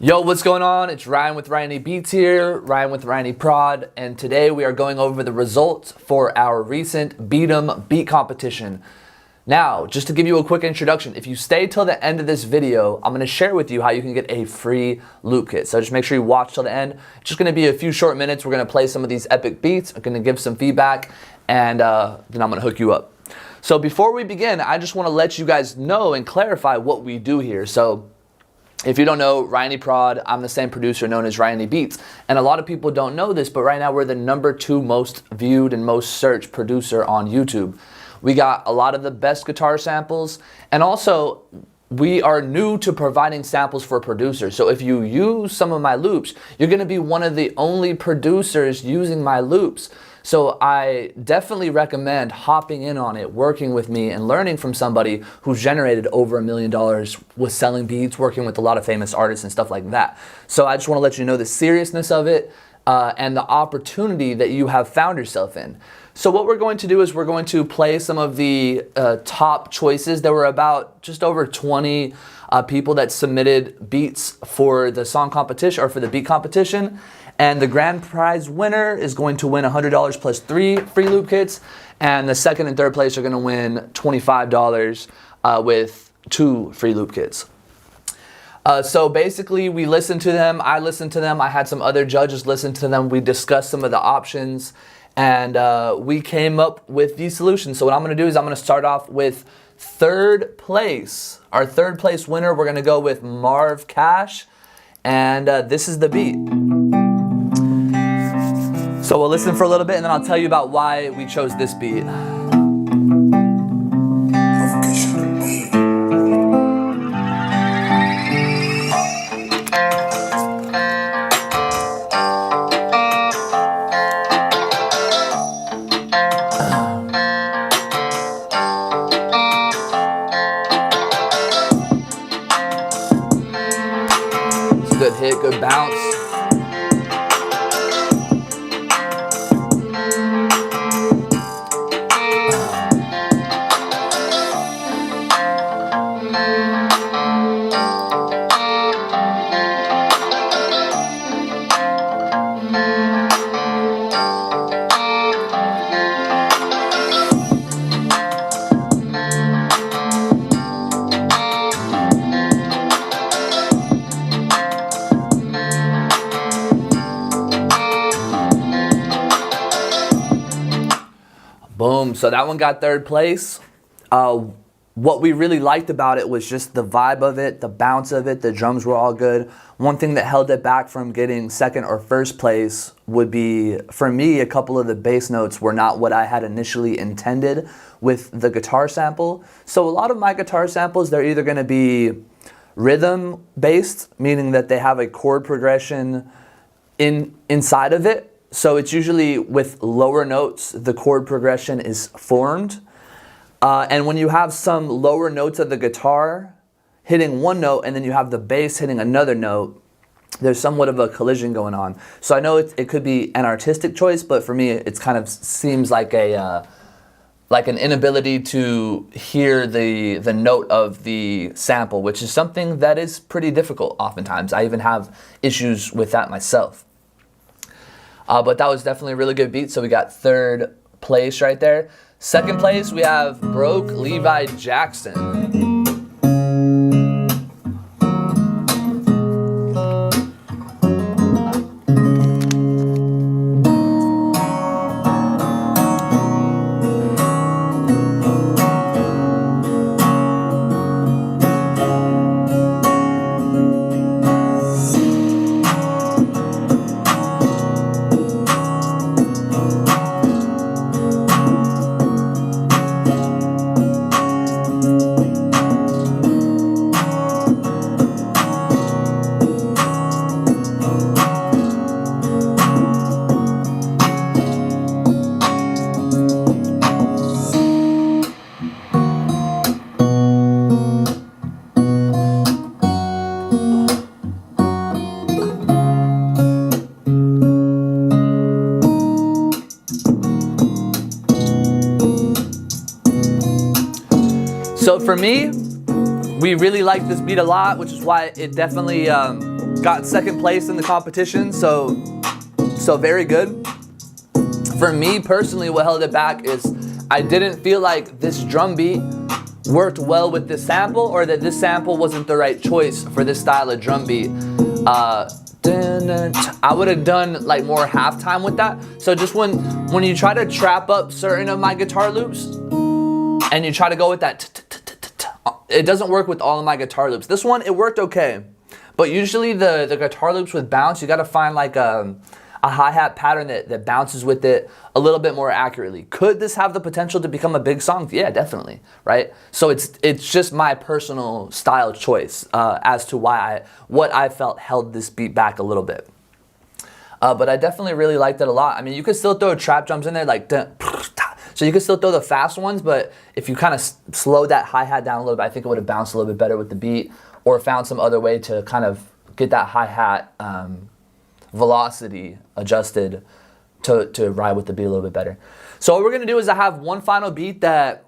Yo, what's going on? It's Ryan with Ryan Beats here, Ryan with Ryan Prod, and today we are going over the results for our recent Beat 'em beat competition. Now, just to give you a quick introduction, if you stay till the end of this video, I'm going to share with you how you can get a free loop kit. So just make sure you watch till the end. It's just going to be a few short minutes. We're going to play some of these epic beats. I'm going to give some feedback, and then I'm going to hook you up. So before we begin, I just want to let you guys know and clarify what we do here. So if you don't know, Ryan Prod, I'm the same producer known as Ryan Beats. And a lot of people don't know this, but right now we're the #2 most viewed and most searched producer on YouTube. We got a lot of the best guitar samples, and also we are new to providing samples for producers. So if you use some of my loops, you're gonna be one of the only producers using my loops. So I definitely recommend hopping in on it, working with me, and learning from somebody who's generated over $1 million with selling beats, working with a lot of famous artists and stuff like that. So I just want to let you know the seriousness of it and the opportunity that you have found yourself in. So what we're going to do is we're going to play some of the top choices. There were about just over 20 people that submitted beats for the song competition or for the beat competition. And the grand prize winner is going to win $100 plus 3 free loop kits. And the second and third place are going to win $25 with 2 free loop kits. So basically we listened to them. I listened to them. I had some other judges listen to them. We discussed some of the options. And we came up with these solutions. So what I'm going to do is I'm going to start off with third place. Our third place winner, we're going to go with Marv Cash. And this is the beat. So we'll listen for a little bit and then I'll tell you about why we chose this beat. It's a good hit, good bounce. Boom, so that one got third place. What we really liked about it was just the vibe of it, the bounce of it, the drums were all good. One thing that held it back from getting second or first place would be, for me, a couple of the bass notes were not what I had initially intended with the guitar sample. So a lot of my guitar samples, they're either gonna be rhythm based, meaning that they have a chord progression inside of it. So it's usually with lower notes, the chord progression is formed. And when you have some lower notes of the guitar hitting one note and then you have the bass hitting another note, there's somewhat of a collision going on. So I know it could be an artistic choice, but for me, it's kind of seems like an inability to hear the note of the sample, which is something that is pretty difficult oftentimes. I even have issues with that myself. But that was definitely a really good beat, so we got third place right there. Second place, we have Broke Levi Jackson. So for me, we really like this beat a lot, which is why it definitely got second place in the competition, so very good. For me personally, what held it back is I didn't feel like this drum beat worked well with this sample, or that this sample wasn't the right choice for this style of drum beat. I would have done like more halftime with that. So just when you try to trap up certain of my guitar loops and you try to go with that, it doesn't work with all of my guitar loops. This one, it worked okay. But usually the guitar loops with bounce, you gotta find like a hi-hat pattern that bounces with it a little bit more accurately. Could this have the potential to become a big song? Yeah, definitely, right? So it's just my personal style choice as to what I felt held this beat back a little bit. But I definitely really liked it a lot. I mean, you could still throw trap drums in there like, so you could still throw the fast ones, but if you kind of slow that hi-hat down a little bit, I think it would have bounced a little bit better with the beat, or found some other way to kind of get that hi-hat velocity adjusted to ride with the beat a little bit better. So what we're gonna do is I have one final beat that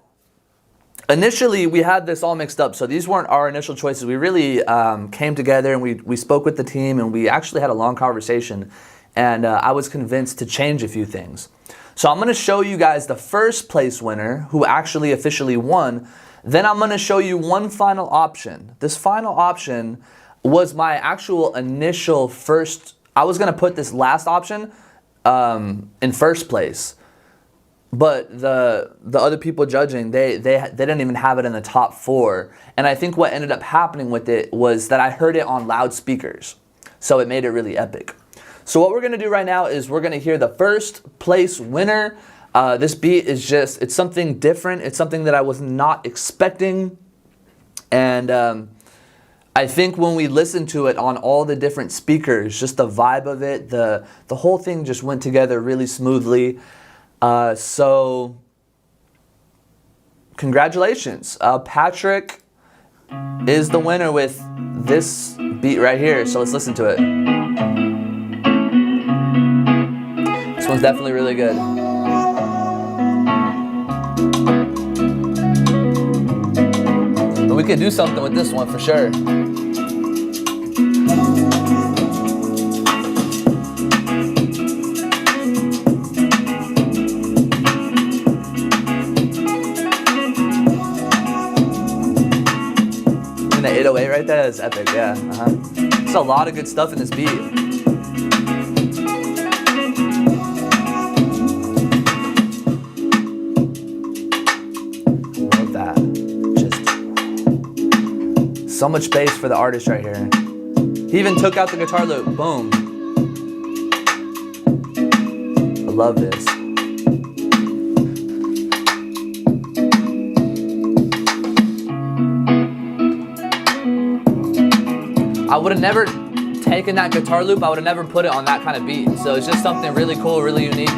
initially we had this all mixed up. So these weren't our initial choices. We really came together and we spoke with the team, and we actually had a long conversation, and I was convinced to change a few things. So I'm gonna show you guys the first place winner who actually officially won. Then I'm gonna show you one final option. This final option was my actual initial first. I was gonna put this last option in first place, but the other people judging, they didn't even have it in the top 4. And I think what ended up happening with it was that I heard it on loudspeakers, so it made it really epic. So what we're gonna do right now is we're gonna hear the first place winner. This beat is it's something different. It's something that I was not expecting, and I think when we listened to it on all the different speakers, just the vibe of it, the whole thing just went together really smoothly. So congratulations. Patrick is the winner with this beat right here. So let's listen to it. This one's definitely really good. But we could do something with this one for sure. And the 808 right there is epic, yeah. There's a lot of good stuff in this beat. So much bass for the artist right here. He even took out the guitar loop. Boom. I love this. I would have never taken that guitar loop. I would have never put it on that kind of beat. So it's just something really cool, really unique.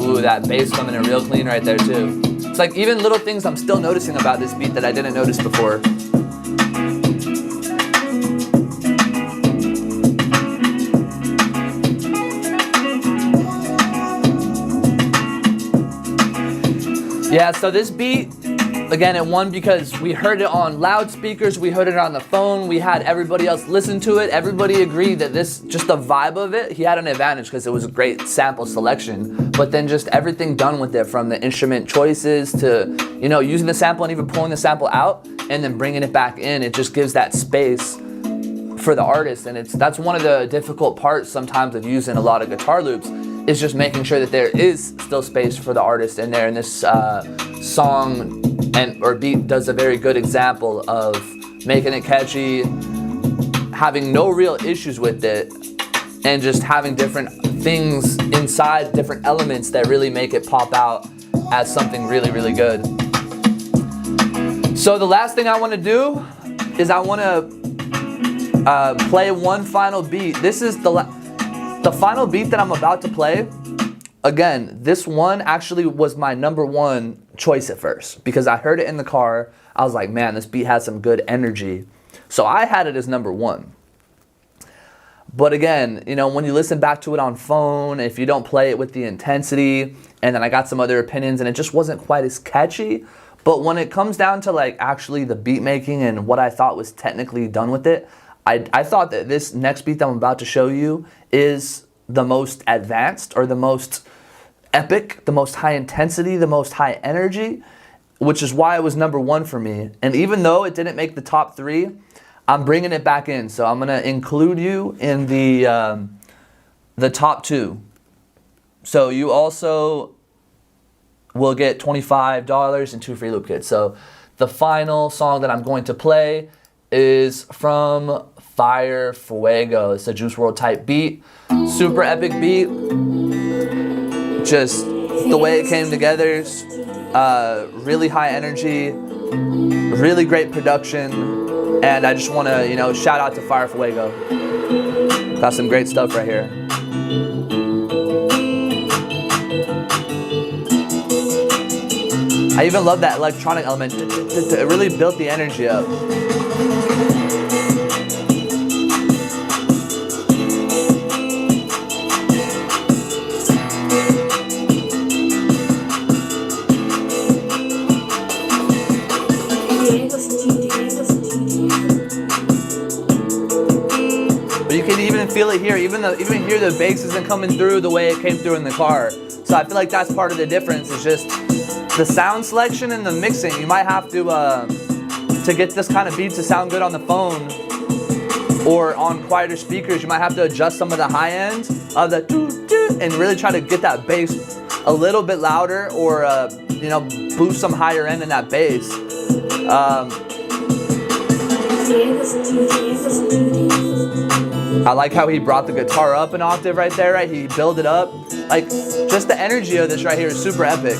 Ooh, that bass coming in real clean right there too. It's like even little things I'm still noticing about this beat that I didn't notice before. Yeah, so this beat, again, it won because we heard it on loudspeakers, we heard it on the phone, we had everybody else listen to it. Everybody agreed that this, just the vibe of it, he had an advantage because it was a great sample selection. But then just everything done with it, from the instrument choices to, you know, using the sample and even pulling the sample out and then bringing it back in, it just gives that space for the artist. And that's one of the difficult parts sometimes of using a lot of guitar loops, is just making sure that there is still space for the artist in there. And this song or beat does a very good example of making it catchy, having no real issues with it, and just having different things inside, different elements that really make it pop out as something really, really good. So the last thing I want to do is I want to play one final beat. This is the final beat that I'm about to play. Again, this one actually was my #1 choice at first because I heard it in the car. I was like, man, this beat has some good energy. So I had it as #1. But again, you know, when you listen back to it on phone, if you don't play it with the intensity, and then I got some other opinions and it just wasn't quite as catchy. But when it comes down to like actually the beat making and what I thought was technically done with it, I thought that this next beat that I'm about to show you is the most advanced, or the most epic, the most high intensity, the most high energy, which is why it was number one for me. And even though it didn't make the top 3, I'm bringing it back in. So I'm gonna include you in the top 2. So you also will get $25 and 2 free loop kits. So the final song that I'm going to play is from Fire Fuego. It's a Juice WRLD type beat. Super epic beat. Just the way it came together. Really high energy. Really great production. And I just want to, shout out to Fire Fuego. Got some great stuff right here. I even love that electronic element. It really built the energy up. But you can even feel it here. Even here, the bass isn't coming through the way it came through in the car. So I feel like that's part of the difference. Is just the sound selection and the mixing. You might have to get this kind of beat to sound good on the phone or on quieter speakers, you might have to adjust some of the high end of the doo-doo and really try to get that bass a little bit louder, or boost some higher end in that bass. I like how he brought the guitar up an octave right there, right? He built it up. Like, just the energy of this right here is super epic.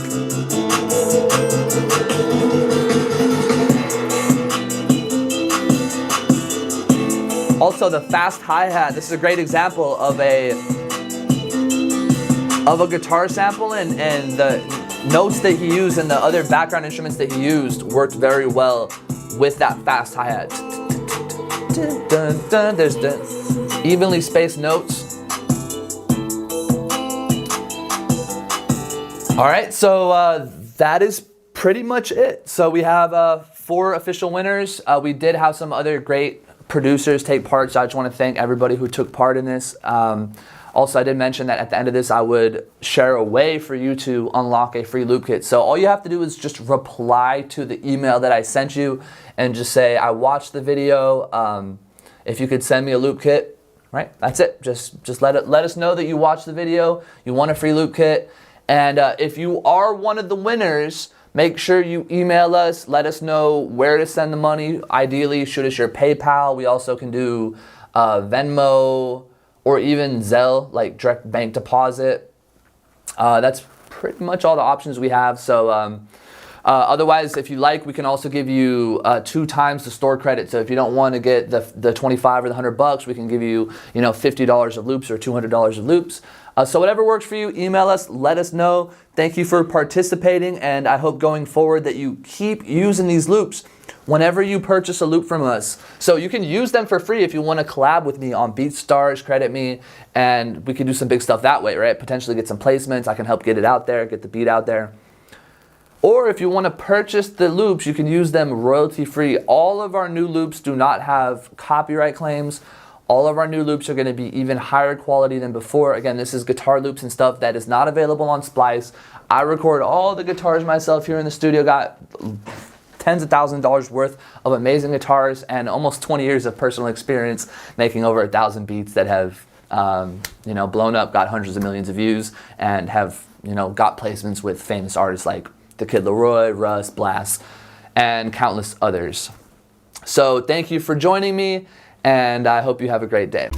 Also, the fast hi-hat. This is a great example of a guitar sample, and the notes that he used and the other background instruments that he used worked very well with that fast hi-hat. There's the evenly spaced notes. All right, so that is pretty much it. So we have 4 official winners. We did have some other great producers take part, so I just want to thank everybody who took part in this. Also, I did mention that at the end of this, I would share a way for you to unlock a free loop kit. So all you have to do is just reply to the email that I sent you and just say, I watched the video. If you could send me a loop kit, right? That's it. Just let us know that you watched the video, you want a free loop kit. And if you are one of the winners, make sure you email us, let us know where to send the money. Ideally, shoot us your PayPal. We also can do Venmo or even Zelle, like direct bank deposit. That's pretty much all the options we have. So otherwise, if you like, we can also give you 2 times the store credit. So if you don't want to get the 25 or the $100, we can give you $50 of loops or $200 of loops. So whatever works for you, email us, let us know. Thank you for participating, and I hope going forward that you keep using these loops whenever you purchase a loop from us. So you can use them for free if you want to collab with me on BeatStars, credit me, and we can do some big stuff that way, right? Potentially get some placements. I can help get it out there, get the beat out there. Or if you want to purchase the loops, you can use them royalty free. All of our new loops do not have copyright claims. All of our new loops are going to be even higher quality than before. Again, this is guitar loops and stuff that is not available on Splice. I record all the guitars myself here in the studio. Got tens of thousands of dollars worth of amazing guitars and almost 20 years of personal experience making over 1,000 beats that have blown up, got hundreds of millions of views, and have got placements with famous artists like The Kid Laroi, Russ, Blast, and countless others. So thank you for joining me, and I hope you have a great day.